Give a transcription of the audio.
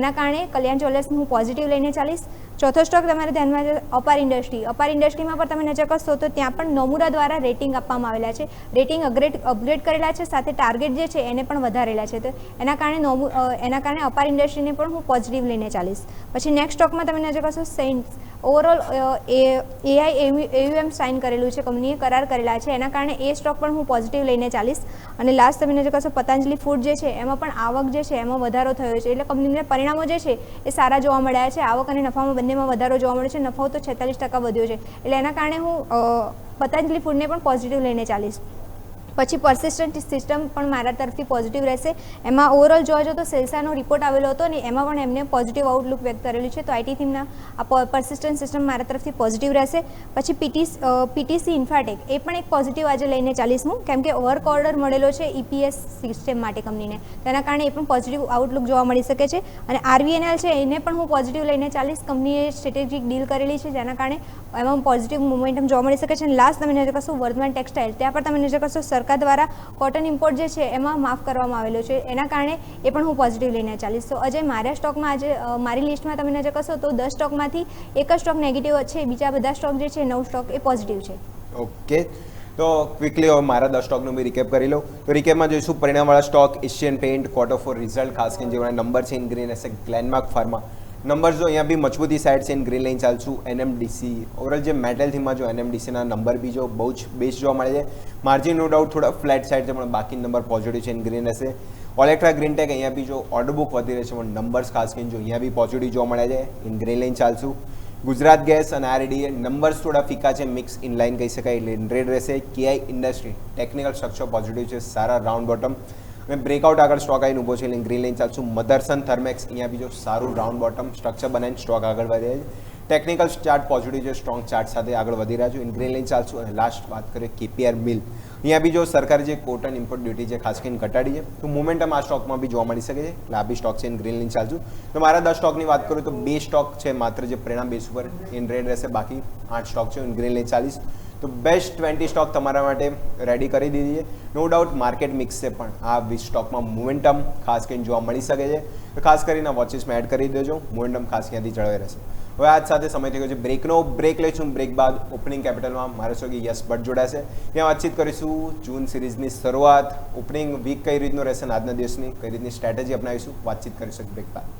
એના કારણે કલ્યાણ જ્વેલર્સને હું પોઝિટિવ લઈને ચાલીશ. ચોથો સ્ટોક તમારે ધ્યાનમાં છે અપાર ઇન્ડસ્ટ્રી. અપાર ઇન્ડસ્ટ્રીમાં પણ તમે નજર કરશો તો ત્યાં પણ નોમુરા દ્વારા રેટિંગ આપવામાં આવેલા છે. રેટિંગ અપગ્રેડ કરેલા છે, સાથે ટાર્ગેટ જે છે એને પણ વધારેલા છે. તો એના કારણે અપાર ઇન્ડસ્ટ્રીને પણ હું પોઝિટિવ લઈને ચાલીશ. પછી નેક્સ્ટ સ્ટોકમાં તમે નજર કરશો cent. Overall AI AUM sign કરેલું છે, કંપનીએ કરાર કરેલા છે, એના કારણે એ સ્ટોક પણ હું પોઝિટિવ લઈને ચાલીશ. અને લાસ્ટ તમે નજર કરશો પતંજલિ ફૂડ જે છે એમાં પણ આવક જે છે એમાં વધારો થયો છે, એટલે કંપનીના પરિણામો જે છે એ સારા જોવા મળ્યા છે. આવક અને નફામાં બંનેમાં વધારો જોવા મળ્યો છે. નફો તો 46% વધ્યો છે, એટલે એના કારણે હું પતંજલિ ફૂડને પણ પોઝિટિવ લઈને ચાલીશ. પછી પરસિસ્ટન્ટ સિસ્ટમ પણ મારા તરફથી પોઝિટિવ રહેશે. એમાં ઓવરઓલ જોવા જઈએ તો સેલ્સાનો રિપોર્ટ આવેલો હતો ને એમાં પણ એમને પોઝિટિવ આઉટલુક વ્યક્ત કરેલું છે. તો આઈટી થીમના આ પરસિસ્ટન્ટ સિસ્ટમ મારા તરફથી પોઝિટિવ રહેશે. પછી પીટીસી ઇન્ફાટેક એ પણ એક પોઝિટિવ આજે લઈને ચાલીશ હું, કેમ કે વર્ક ઓર્ડર મળેલો છે ઈપીએસ સિસ્ટમ માટે કંપનીને, તેના કારણે એ પણ પોઝિટિવ આઉટલુક જોવા મળી શકે છે. અને આરવીએનએલ છે એને પણ હું પોઝિટિવ લઈને ચાલીશ. કંપનીએ સ્ટ્રેટેજિક ડીલ કરેલી છે, જેના કારણે એમાં પોઝિટિવ મોમેન્ટમ જોવા મળી શકે છે. અને લાસ્ટ તમે નજર કરશો વર્ધમાન ટેક્સટાઇલ, ત્યાં પણ તમે નજર કરશો સરકાર દ્વારા કોટન ઇમ્પોર્ટ જે છે એમાં માફ કરવામાં આવેલો છે, એના કારણે એ પણ હું પોઝિટિવ લઈને ચાલીશ. તો અજય મારા સ્ટોકમાં આજે મારી લિસ્ટમાં તમે નજર કરશો તો 10 સ્ટોકમાંથી એક જ સ્ટોક નેગેટિવ છે, બીજા બધા સ્ટોક જે છે 9 સ્ટોક એ પોઝિટિવ છે. ઓકે, તો ક્વિકલી હવે મારા 10 સ્ટોકનું બી રિકેપ કરી લઉં. તો રિકેપમાં જોઈશું પરિણામવાળા stock Asian Paint, quarter 4 result, ખાસ કરીને જેના નંબર છે ઇન ગ્રીન હશે, ગ્લેનમાર્ક ફાર્મા નંબર જો અહીંયા બી મજબૂતી સાઇડ છે ઇન ગ્રીન લઈને ચાલશું. એનએમડીસી ઓવરઓલ જે મેટલ થીમમાં જો એનએમડીસીના નંબર બી જો બહુ જ બેસ્ટ જોવા મળે છે. માર્જિન નો ડાઉટ થોડા ફ્લેટ સાઇડ છે, પણ બાકી નંબર પોઝિટિવ છે ઇન ગ્રીન હશે. ઓલેક્ટ્રા ગ્રીન ટેક અહીંયા બી જો ઓર્ડર બુક વધી રહે છે, પણ નંબર્સ ખાસ કરીને જો અહીંયા બી પોઝિટિવ જોવા મળે છે, ઇન ગ્રીન લઈને ચાલશું. ગુજરાત ગેસ અને આરડીએ નંબર્સ થોડા ફીકા છે, મિક્સ ઇન લાઇન કહી શકાય, એટલે રેડ રહેશે. KI industry technical structure positive છે, સારા રાઉન્ડ બોટમ અને બ્રેકઆઉટ આગળ સ્ટોક આવીને ઊભો છે, એટલે ગ્રીન લાઇન ચાલશું. મધરસન થર્મેક્સ અહીંયા બી જો સારું રાઉન્ડ બોટમ સ્ટ્રક્ચર બનાવીને સ્ટોક આગળ વધે છે. ટેકનિકલ ચાર્ટ પોઝિટિવ છે, સ્ટ્રોંગ ચાર્ટ સાથે આગળ વધી રહ્યા છું, ઇન ગ્રીન લાઇન ચાલશું. અને લાસ્ટ વાત કરીએ કેપીઆર મિલ, અહીંયા બી જો સરકારે જે કોટન ઇમ્પોર્ટ ડ્યુટી છે ખાસ કરીને ઘટાડી છે, તો મોમેન્ટમ આ સ્ટોકમાં બી જોવા મળી શકે છે, એટલે આ બી સ્ટોક છે ઇન ગ્રીન લાઇન ચાલશું. તો મારા 10 સ્ટોકની વાત કરું તો 2 સ્ટોક છે માત્ર જે પરિણામ બેસ ઉપર ઇન રેડ રહેશે, બાકી 8 સ્ટોક છે ઇન ગ્રીન લાઇન ચાલીશ. તો બેસ્ટ 20 સ્ટોક તમારા માટે રેડી કરી દીધી છે. નો ડાઉટ માર્કેટ મિક્સ છે, પણ આ 20 સ્ટોકમાં મોમેન્ટમ ખાસ કરીને જોવા મળી શકે છે. તો ખાસ કરીને વોચિસમાં એડ કરી દેજો, મોમેન્ટમ ખાસ ક્યાંથી જળવાઈ રહેશે. હવે આજ સાથે સમય થઈ ગયો છે બ્રેકનો. બ્રેક લઈશું. બ્રેક બાદ ઓપનિંગ કેપિટલમાં મારા સૌથી યસ ભટ્ટ જોડાશે, ત્યાં વાતચીત કરીશું જૂન સિરીઝની શરૂઆત, ઓપનિંગ વીક કઈ રીતનું રહેશે અને આજના દિવસની કઈ રીતની સ્ટ્રેટેજી અપનાવીશું, વાતચીત કરીશું બ્રેક બાદ.